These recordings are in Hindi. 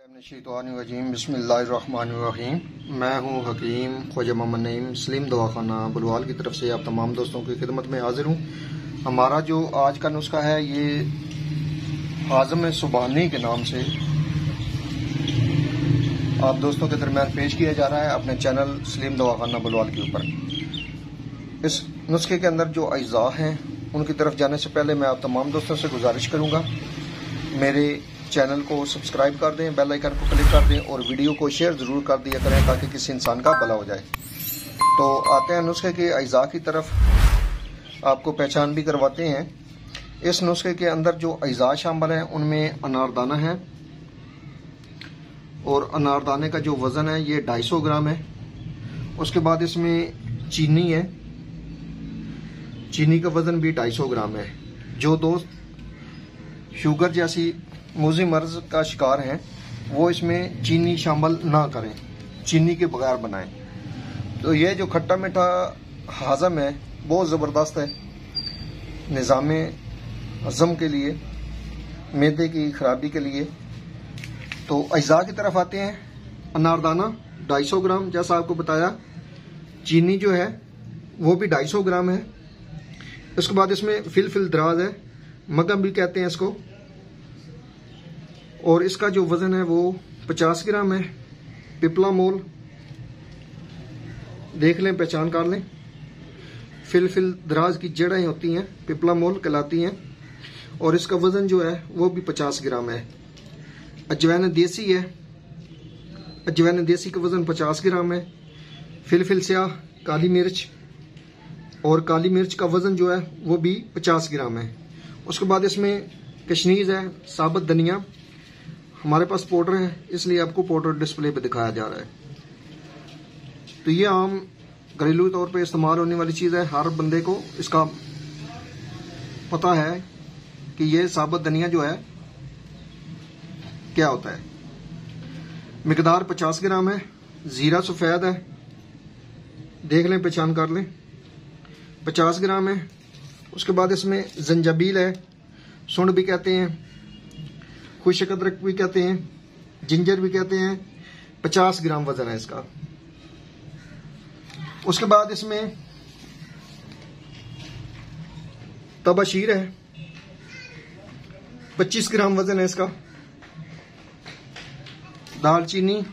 बिस्मिल्लाहिर्रहमानिर्रहीम। मैं हूँ हकीम ख्वाजा मोहम्मद नईम सलीम दवाखाना बुलवाल की तरफ से आप तमाम दोस्तों की खिदमत में हाजिर हूँ। हमारा जो आज का नुस्खा है ये हाज़म सुबहानी के नाम से आप दोस्तों के दरमियान पेश किया जा रहा है अपने चैनल सलीम दवाखाना बुलवाल के ऊपर। इस नुस्खे के अंदर जो अज्जा हैं उनकी तरफ जाने से पहले मैं आप तमाम दोस्तों से गुजारिश करूँगा मेरे चैनल को सब्सक्राइब कर दें, बेल आइकन को क्लिक कर दें और वीडियो को शेयर ज़रूर कर दिया करें ताकि किसी इंसान का भला हो जाए। तो आते हैं नुस्खे के अज्जा की तरफ, आपको पहचान भी करवाते हैं। इस नुस्खे के अंदर जो अज्जा शामिल हैं उनमें अनारदाना है और अनारदाने का जो वज़न है ये 250 ग्राम है। उसके बाद इसमें चीनी है, चीनी का वज़न भी 250 ग्राम है। जो दोस्त शुगर जैसी मूज़ी मर्ज का शिकार हैं वो इसमें चीनी शामिल ना करें, चीनी के बगैर बनाएं। तो ये जो खट्टा मीठा हाज़म है बहुत ज़बरदस्त है निज़ाम हज़म के लिए, मैदे की खराबी के लिए। तो अज्जा की तरफ आते हैं। अनारदाना 250 ग्राम जैसा आपको बताया, चीनी जो है वो भी 250 ग्राम है। उसके बाद इसमें फिल दराज है, मगम भी कहते हैं इसको, और इसका जो वज़न है वो 50 ग्राम है। पिपला मोल देख लें, पहचान कर लें। फिल दराज की जड़ें होती हैं, पिपला मोल कहलाती हैं, और इसका वज़न जो है वो भी 50 ग्राम है। अजवैन देसी है, अजवैन देसी का वज़न 50 ग्राम है। फिल स्याह काली मिर्च, और काली मिर्च का वज़न जो है वो भी 50 ग्राम है। उसके बाद इसमें कशनीज है, साबुत धनिया। हमारे पास पाउडर है इसलिए आपको पाउडर डिस्प्ले पे दिखाया जा रहा है। तो ये आम घरेलू तौर पे इस्तेमाल होने वाली चीज़ है, हर बंदे को इसका पता है कि ये साबुत धनिया जो है क्या होता है। मिकदार 50 ग्राम है। ज़ीरा सफ़ेद है, देख लें, पहचान कर लें, 50 ग्राम है। उसके बाद इसमें जंजाबील है, सुंड भी कहते हैं, खुशक अदरक भी कहते हैं, जिंजर भी कहते हैं, 50 ग्राम वजन है इसका। उसके बाद इसमें तबाशीर है, 25 ग्राम वजन है इसका। दालचीनी,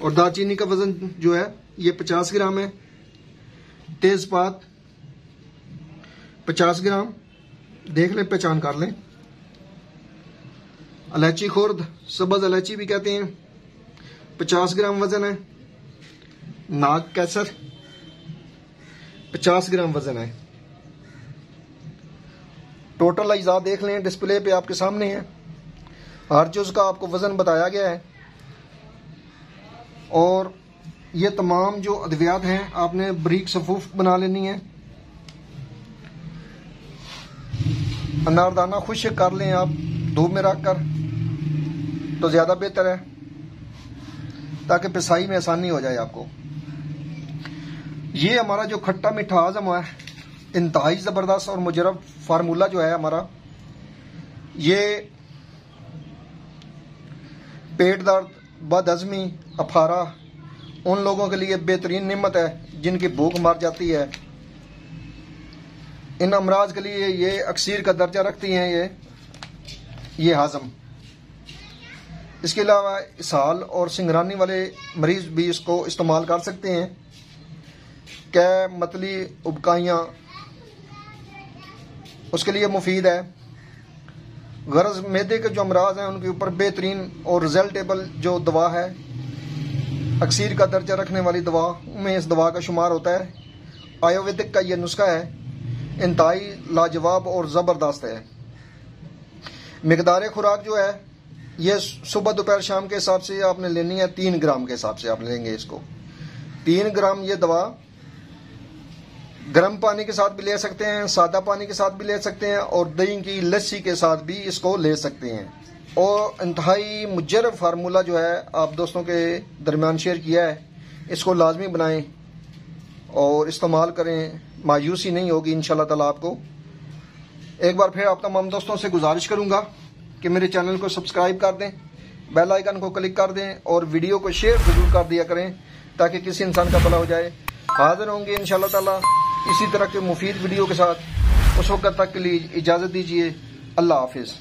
और दालचीनी का वजन जो है ये 50 ग्राम है। तेजपात 50 ग्राम, देख लें, पहचान कर लें। इलायची खुर्द, सब्ज़ इलायची भी कहते हैं, 50 ग्राम वजन है। नाग कैसर 50 ग्राम वजन है। टोटल अज्जा देख लें, डिस्प्ले पे आपके सामने है, हर जुज़ का आपको वजन बताया गया है। और ये तमाम जो अद्वियात हैं आपने बारीक सफूफ बना लेनी है। अनारदाना खुश्क कर लें आप, धूप में रख कर, तो ज़्यादा बेहतर है ताकि पिसाई में आसानी हो जाए आपको। ये हमारा जो खट्टा मीठा हाज़म है इंतहाई ज़बरदस्त और मुजरब फार्मूला जो है हमारा, ये पेट दर्द, बदहज़मी, अफारा उन लोगों के लिए बेहतरीन नेमत है जिनकी भूख मर जाती है। इन अमराज के लिए ये अक्सीर का दर्जा रखती हैं ये हाज़म। इसके अलावा इसहाल और सिंगरानी वाले मरीज भी इसको इस्तेमाल कर सकते हैं। कै मतली उबकाइयाँ उसके लिए मुफीद है। गर्ज मैदे के जो अमराज हैं उनके ऊपर बेहतरीन और रिजल्टेबल जो दवा है, अक्सीर का दर्जा रखने वाली दवा में इस दवा का शुमार होता है। आयुर्वेदिक का ये नुस्खा है, इंतहाई लाजवाब और ज़बरदस्त है। मिकदार खुराक जो है ये सुबह दोपहर शाम के हिसाब से आपने लेनी है, 3 ग्राम के हिसाब से आप लेंगे इसको। 3 ग्राम ये दवा गर्म पानी के साथ भी ले सकते हैं, सादा पानी के साथ भी ले सकते हैं, और दही की लस्सी के साथ भी इसको ले सकते हैं। और इंतहाई मुजरब फार्मूला जो है आप दोस्तों के दरमियान शेयर किया है, इसको लाजमी बनाएं और इस्तेमाल करें, मायूसी नहीं होगी इंशाल्लाह ताला आपको। एक बार फिर आप तमाम दोस्तों से गुजारिश करूंगा कि मेरे चैनल को सब्सक्राइब कर दें, बेल आइकन को क्लिक कर दें और वीडियो को शेयर जरूर कर दिया करें ताकि किसी इंसान का भला हो जाए। हाजिर होंगे इंशाअल्लाह ताला इसी तरह के मुफीद वीडियो के साथ। उस वक्त तक के लिए इजाज़त दीजिए। अल्लाह हाफिज़।